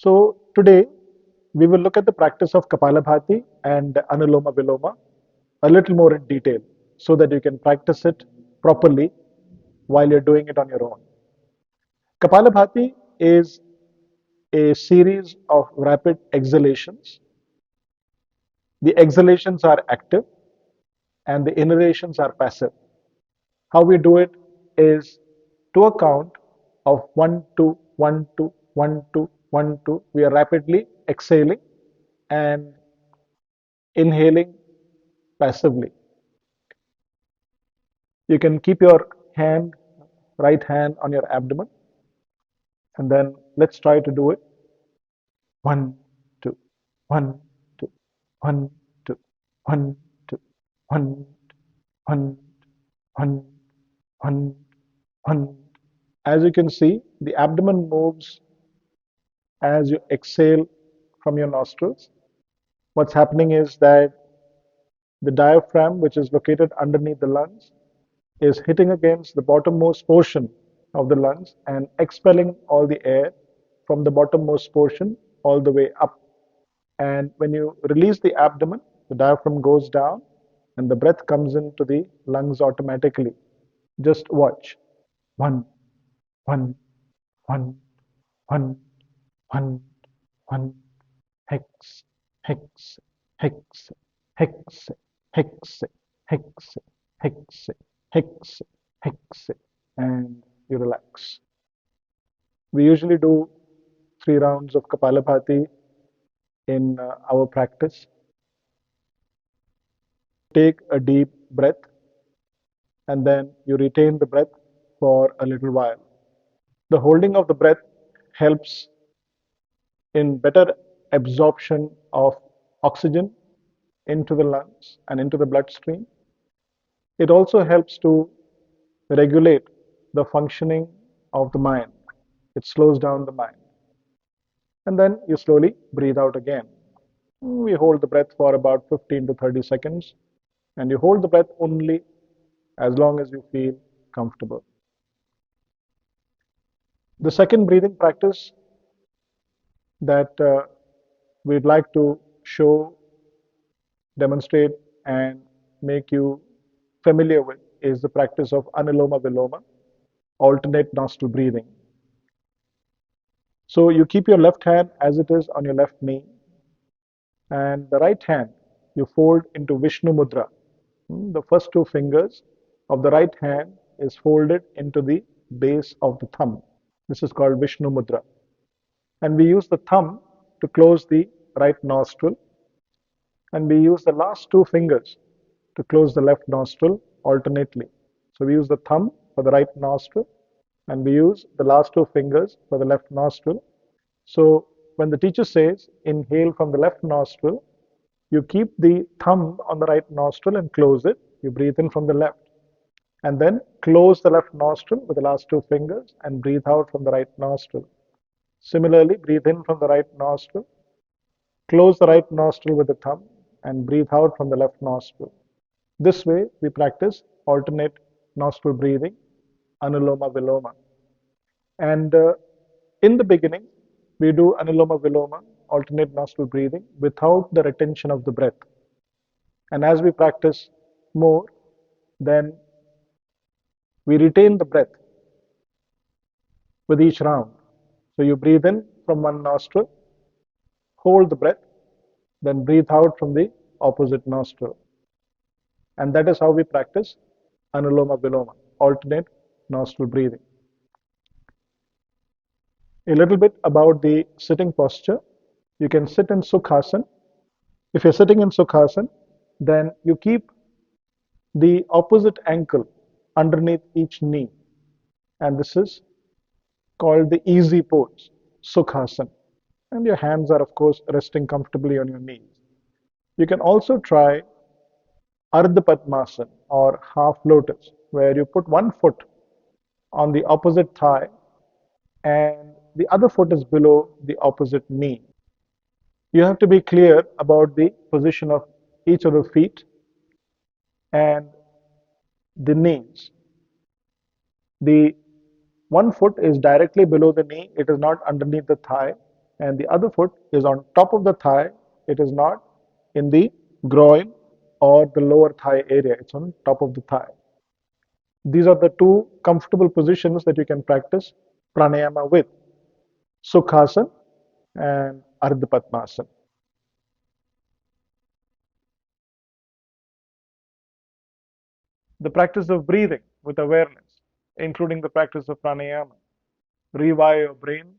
So today we will look at the practice of Kapalabhati and Anuloma Viloma a little more in detail so that you can practice it properly while you're doing it on your own. Kapalabhati is a series of rapid exhalations. The exhalations are active and the inhalations are passive. How we do it is to a count of 1, 2, 1, 2, 1, 2, 1, 2. We are rapidly exhaling and inhaling passively. You can keep your hand, right hand on your abdomen, and then let's try to do it. 1, 2, 1, 2, 1, 2, 1, 2, 1, 1, 1, 1, 1. As you can see, the abdomen moves as you exhale from your nostrils. What's happening is that the diaphragm, which is located underneath the lungs, is hitting against the bottommost portion of the lungs and expelling all the air from the bottommost portion all the way up. And when you release the abdomen, the diaphragm goes down and the breath comes into the lungs automatically. Just watch. One, one, one, one, one, one, hex, hex, hex, hex, hex, hex, hex, hex, hex, and you relax. We usually do 3 rounds of Kapalabhati in our practice. Take a deep breath and then you retain the breath for a little while. The holding of the breath helps in better absorption of oxygen into the lungs and into the bloodstream. It also helps to regulate the functioning of the mind. It slows down the mind. And then you slowly breathe out again. We hold the breath for about 15 to 30 seconds, and you hold the breath only as long as you feel comfortable. The second breathing practice that we'd like to show, demonstrate, and make you familiar with is the practice of Anuloma Viloma, alternate nostril breathing. So you keep your left hand as it is on your left knee, and the right hand you fold into Vishnu Mudra. The first 2 fingers of the right hand is folded into the base of the thumb. This is called Vishnu Mudra. And we use the thumb to close the right nostril, and we use the last 2 fingers to close the left nostril alternately. So we use the thumb for the right nostril, and we use the last 2 fingers for the left nostril. So when the teacher says inhale from the left nostril, you keep the thumb on the right nostril and close it. You breathe in from the left. And then close the left nostril with the last 2 fingers and breathe out from the right nostril. Similarly, breathe in from the right nostril, close the right nostril with the thumb, and breathe out from the left nostril. This way, we practice alternate nostril breathing, Anuloma Viloma. And in the beginning, we do Anuloma Viloma, alternate nostril breathing, without the retention of the breath. And as we practice more, then we retain the breath with each round. So you breathe in from one nostril, hold the breath, then breathe out from the opposite nostril. And that is how we practice Anuloma Viloma, alternate nostril breathing. A little bit about the sitting posture. You can sit in Sukhasana. If you're sitting in Sukhasana, then you keep the opposite ankle underneath each knee. And this is called the easy pose, Sukhasana. And your hands are, of course, resting comfortably on your knees. You can also try Ardha Padmasana or half lotus, where you put one foot on the opposite thigh and the other foot is below the opposite knee. You have to be clear about the position of each of the feet and the knees. The one foot is directly below the knee, it is not underneath the thigh. and the other foot is on top of the thigh. It is not in the groin or the lower thigh area. It's on top of the thigh. These are the two comfortable positions that you can practice pranayama with: Sukhasana and Ardha Padmasana. The practice of breathing with awareness, including the practice of pranayama, rewire your brain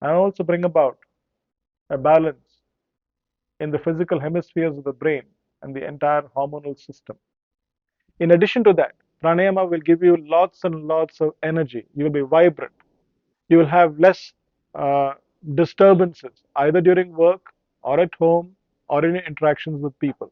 and also bring about a balance in the physical hemispheres of the brain and the entire hormonal system. In addition to that, pranayama will give you lots and lots of energy. You will be vibrant. You will have less disturbances either during work or at home or in your interactions with people.